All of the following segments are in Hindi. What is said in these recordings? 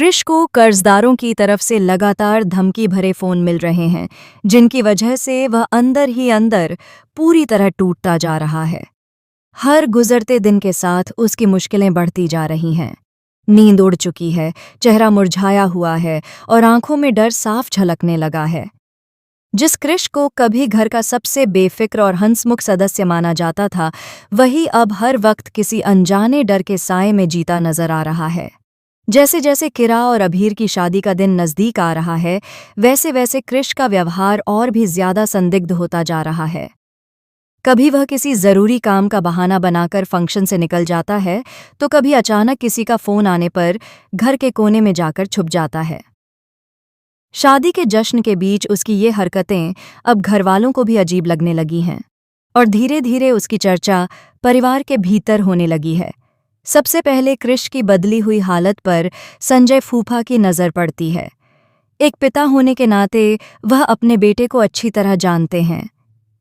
कृष को कर्जदारों की तरफ से लगातार धमकी भरे फोन मिल रहे हैं, जिनकी वजह से वह अंदर ही अंदर पूरी तरह टूटता जा रहा है। हर गुजरते दिन के साथ उसकी मुश्किलें बढ़ती जा रही हैं। नींद उड़ चुकी है, चेहरा मुरझाया हुआ है और आंखों में डर साफ झलकने लगा है। जिस कृष को कभी घर का सबसे बेफिक्र और हंसमुख सदस्य माना जाता था, वही अब हर वक्त किसी अनजाने डर के साए में जीता नजर आ रहा है। जैसे जैसे किरा और अभीर की शादी का दिन नजदीक आ रहा है, वैसे वैसे कृष का व्यवहार और भी ज्यादा संदिग्ध होता जा रहा है। कभी वह किसी जरूरी काम का बहाना बनाकर फंक्शन से निकल जाता है, तो कभी अचानक किसी का फोन आने पर घर के कोने में जाकर छुप जाता है। शादी के जश्न के बीच उसकी ये हरकतें अब घरवालों को भी अजीब लगने लगी हैं और धीरे धीरे उसकी चर्चा परिवार के भीतर होने लगी है। सबसे पहले कृष की बदली हुई हालत पर संजय फूफा की नज़र पड़ती है। एक पिता होने के नाते वह अपने बेटे को अच्छी तरह जानते हैं।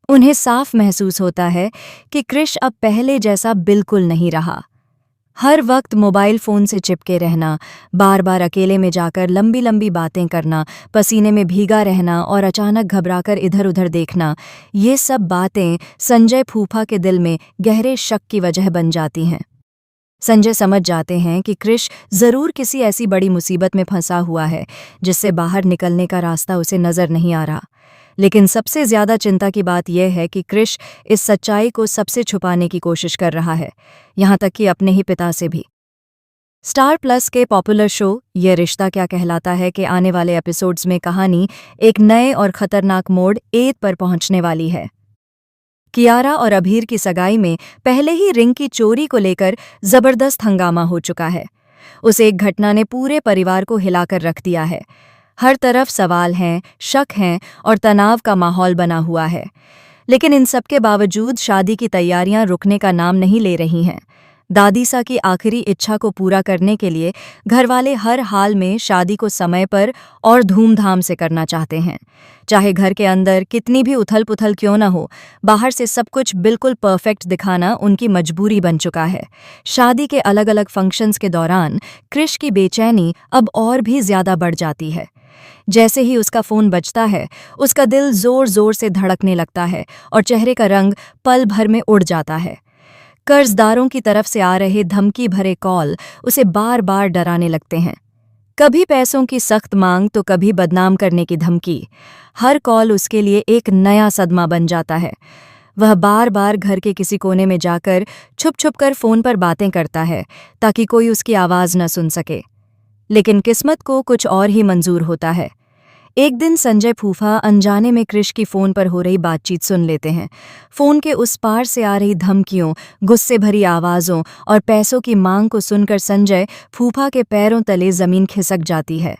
उन्हें साफ महसूस होता है कि कृष अब पहले जैसा बिल्कुल नहीं रहा। हर वक्त मोबाइल फ़ोन से चिपके रहना, बार बार अकेले में जाकर लंबी लंबी बातें करना, पसीने में भीगा रहना और अचानक घबराकर इधर उधर देखना, ये सब बातें संजय फूफा के दिल में गहरे शक की वजह बन जाती हैं। संजय समझ जाते हैं कि कृष जरूर किसी ऐसी बड़ी मुसीबत में फंसा हुआ है जिससे बाहर निकलने का रास्ता उसे नजर नहीं आ रहा। लेकिन सबसे ज्यादा चिंता की बात यह है कि कृष इस सच्चाई को सबसे छुपाने की कोशिश कर रहा है, यहाँ तक कि अपने ही पिता से भी। स्टार प्लस के पॉपुलर शो ये रिश्ता क्या कहलाता है के आने वाले एपिसोड्स में कहानी एक नए और खतरनाक मोड़ 8 पर पहुंचने वाली है। कियारा और अभीर की सगाई में पहले ही रिंग की चोरी को लेकर जबरदस्त हंगामा हो चुका है। उस एक घटना ने पूरे परिवार को हिलाकर रख दिया है। हर तरफ सवाल हैं, शक हैं और तनाव का माहौल बना हुआ है। लेकिन इन सब के बावजूद शादी की तैयारियां रुकने का नाम नहीं ले रही हैं। दादीसा की आखिरी इच्छा को पूरा करने के लिए घरवाले हर हाल में शादी को समय पर और धूमधाम से करना चाहते हैं। चाहे घर के अंदर कितनी भी उथल पुथल क्यों न हो, बाहर से सब कुछ बिल्कुल परफेक्ट दिखाना उनकी मजबूरी बन चुका है। शादी के अलग अलग फंक्शंस के दौरान कृष की बेचैनी अब और भी ज्यादा बढ़ जाती है। जैसे ही उसका फोन बजता है, उसका दिल जोर जोर से धड़कने लगता है और चेहरे का रंग पल भर में उड़ जाता है। कर्जदारों की तरफ से आ रहे धमकी भरे कॉल उसे बार बार डराने लगते हैं। कभी पैसों की सख्त मांग तो कभी बदनाम करने की धमकी। हर कॉल उसके लिए एक नया सदमा बन जाता है। वह बार बार घर के किसी कोने में जाकर छुप छुप कर फोन पर बातें करता है ताकि कोई उसकी आवाज़ न सुन सके। लेकिन किस्मत को कुछ और ही मंजूर होता है। एक दिन संजय फूफा अनजाने में कृष की फ़ोन पर हो रही बातचीत सुन लेते हैं। फ़ोन के उस पार से आ रही धमकियों, गुस्से भरी आवाज़ों और पैसों की मांग को सुनकर संजय फूफा के पैरों तले ज़मीन खिसक जाती है।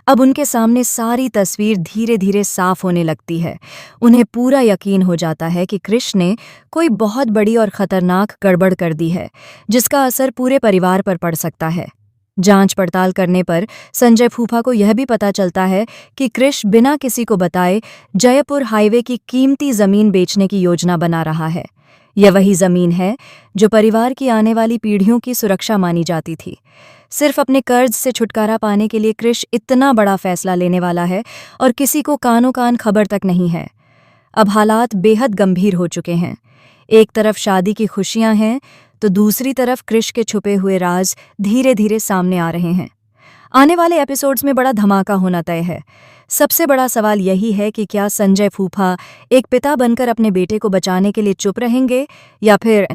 अब उनके सामने सारी तस्वीर धीरे धीरे साफ होने लगती है। उन्हें पूरा यकीन हो जाता है कि कृष ने कोई बहुत बड़ी और ख़तरनाक गड़बड़ कर दी है, जिसका असर पूरे परिवार पर पड़ सकता है। जांच पड़ताल करने पर संजय फूफा को यह भी पता चलता है कि कृष बिना किसी को बताए जयपुर हाईवे की कीमती जमीन बेचने की योजना बना रहा है। यह वही जमीन है जो परिवार की आने वाली पीढ़ियों की सुरक्षा मानी जाती थी। सिर्फ अपने कर्ज से छुटकारा पाने के लिए कृष इतना बड़ा फैसला लेने वाला है और किसी को कानों कान खबर तक नहीं है। अब हालात बेहद गंभीर हो चुके हैं। एक तरफ शादी की खुशियां हैं तो दूसरी तरफ कृष के छुपे हुए राज धीरे धीरे सामने आ रहे हैं। आने वाले एपिसोड्स में बड़ा धमाका होना तय है। सबसे बड़ा सवाल यही है कि क्या संजय फूफा एक पिता बनकर अपने बेटे को बचाने के लिए चुप रहेंगे या फिर